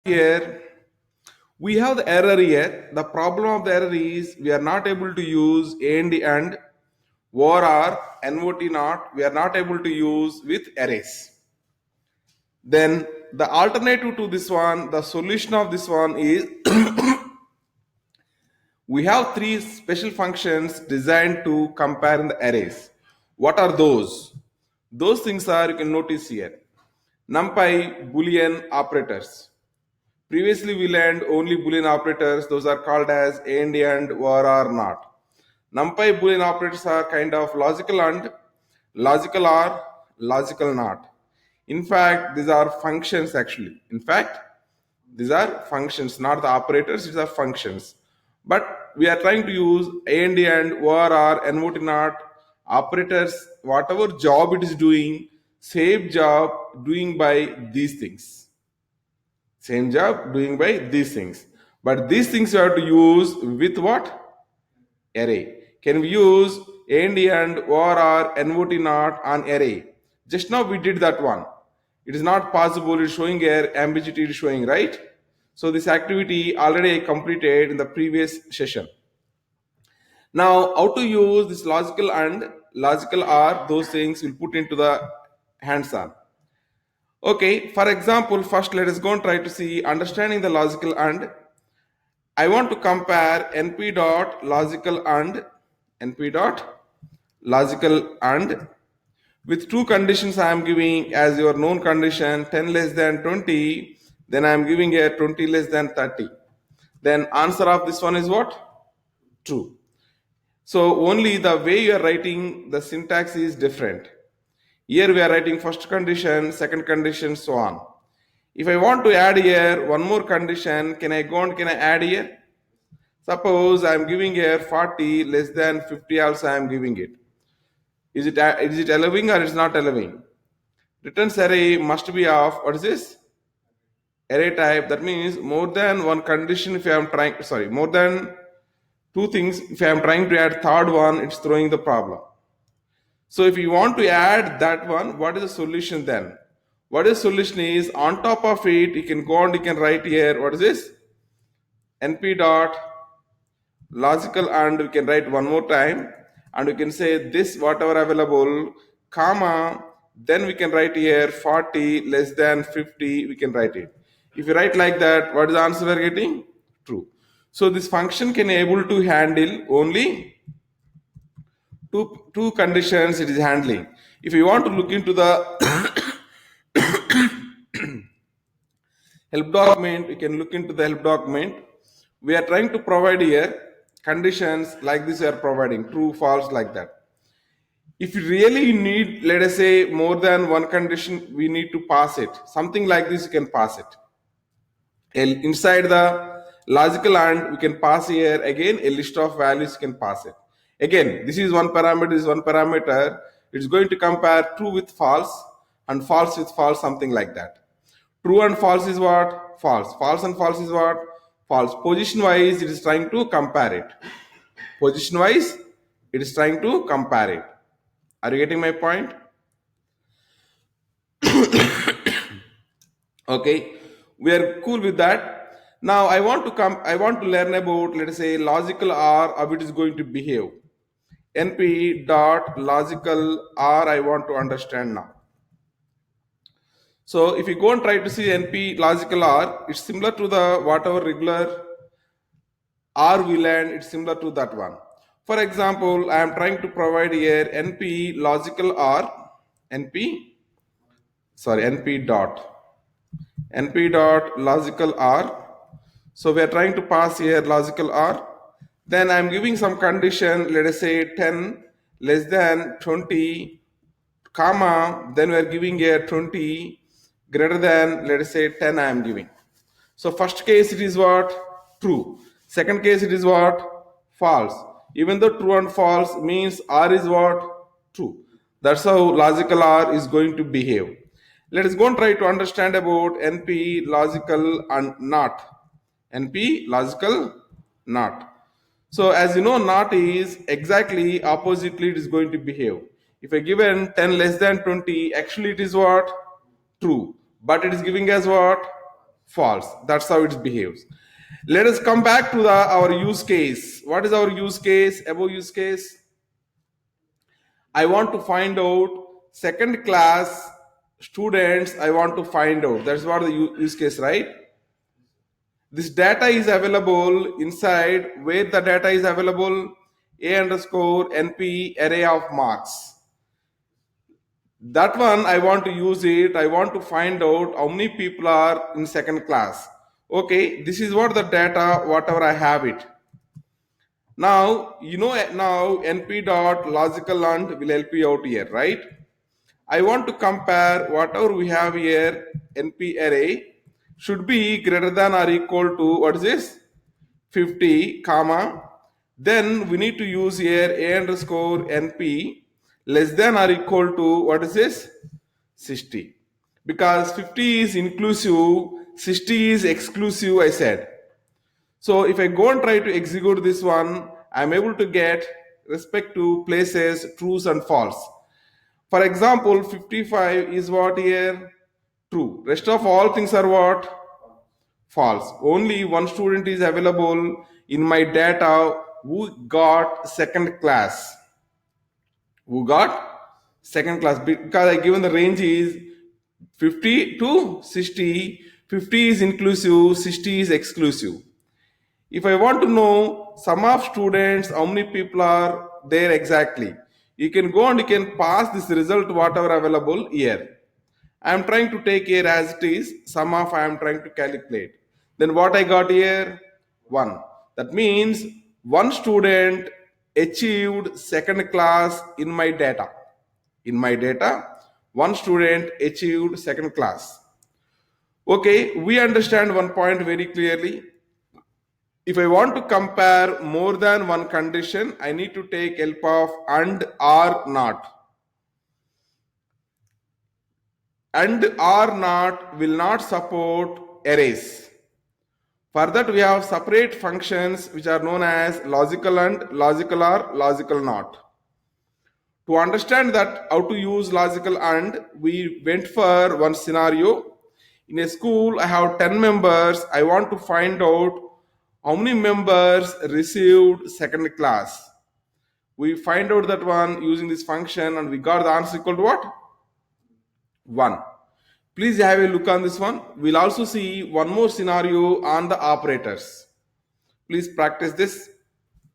Here we have the error here. The problem of the error is we are not able to use and or not we are not able to use with arrays. Then the alternative to this one, the solution of this one is we have three special functions designed to compare in the arrays. What are those? Those things are, you can notice here, NumPy Boolean operators. Previously, we learned only Boolean operators. Those are called as and or not. NumPy Boolean operators are kind of logical and, logical or, logical not. In fact, these are functions actually. In fact, these are functions, not the operators, these are functions. But we are trying to use and or not operators, whatever job it is doing, same job doing by these things. Same job doing by these things. But these things you have to use with what? Array. Can we use and or not on array? Just now we did that one. It is not possible. It's showing here ambiguity is showing, right? So this activity already completed in the previous session. Now, how to use this logical and logical or, those things we'll put into the hands-on. Okay, for example, first let us go and try to see understanding the logical and. I want to compare np dot logical and with two conditions I am giving as your known condition 10 less than 20, then I am giving a 20 less than 30. Then answer of this one is what? True. So only the way you are writing the syntax is different. Here we are writing first condition, second condition, so on. If I want to add here one more condition, can I go and can I add here? Suppose I am giving here 40 less than 50 also I am giving it. Is it allowing or is not allowing? Returns array must be of, what is this? Array type. That means more than one condition if I am trying, more than two things. If I am trying to add third one, it's throwing the problem. So if you want to add that one, what is the solution then? What is the solution is on top of it, you can go and you can write here, what is this? np dot logical and we can write one more time and we can say this whatever available, comma, then we can write here 40 less than 50, we can write it. If you write like that, what is the answer we are getting? True. So this function can able to handle only two conditions it is handling. If you want to look into the help document, you can look into the help document. We are trying to provide here conditions like this we are providing, true, false, like that. If you really need, let us say, more than one condition, we need to pass it. Something like this, you can pass it. Inside the logical and, we can pass here again a list of values, you can pass it. Again, this is one parameter, this is one parameter. It's going to compare true with false and false with false, something like that. True and false is what? False. False and false is what? False. Position wise, it is trying to compare it. Position wise, it is trying to compare it. Are you getting my point? Okay, we are cool with that. Now I want to learn about, let us say, logical or how it is going to behave. np dot logical or I want to understand now. So if you go and try to see np logical or, it's similar to the whatever regular or we learn, it's similar to that one. For example, I am trying to provide here np logical or np dot logical or. So we are trying to pass here logical or. Then I am giving some condition, let us say 10 less than 20, comma, then we are giving here 20 greater than, let us say 10 I am giving. So first case it is what? True. Second case it is what? False. Even though true and false means R is what? True. That's how logical R is going to behave. Let us go and try to understand about NP logical and not. NP logical not. So as you know, not is exactly oppositely it is going to behave. If I given 10 less than 20, actually it is what? True. But it is giving us what? false. That's how it behaves. Let us come back to our use case. What is our use case? Above use case, I want to find out second class students. I want to find out. That's what the use case, right? This data is available inside where the data is available, a underscore np array of marks. That one I want to use it. I want to find out how many people are in second class. Okay, this is what the data, whatever I have it. Now, now np dot logical and will help you out here, right? I want to compare whatever we have here, np array should be greater than or equal to, what is this? 50, comma. Then we need to use here a underscore np less than or equal to, what is this? 60. Because 50 is inclusive, 60 is exclusive, I said. So if I go and try to execute this one, I'm able to get respect to places, trues and false. For example, 55 is what here? True. Rest of all things are what? False. Only one student is available in my data who got second class. Who got second class? Because I given the range is 50 to 60. 50 is inclusive, 60 is exclusive. If I want to know sum of students, how many people are there exactly, you can go and you can pass this result whatever available here. I am trying to take here as it is, sum of I am trying to calculate. Then what I got here? 1. That means one student achieved second class in my data. In my data, one student achieved second class. Okay, we understand one point very clearly. If I want to compare more than one condition, I need to take help of and or not. And or not will not support arrays. For that, we have separate functions which are known as logical and, logical or, logical not. To understand that how to use logical and, we went for one scenario. In a school, I have 10 members. I want to find out how many members received second class. We find out that one using this function and we got the answer equal to what? 1. Please have a look on this one. We'll also see one more scenario on the operators. Please practice this.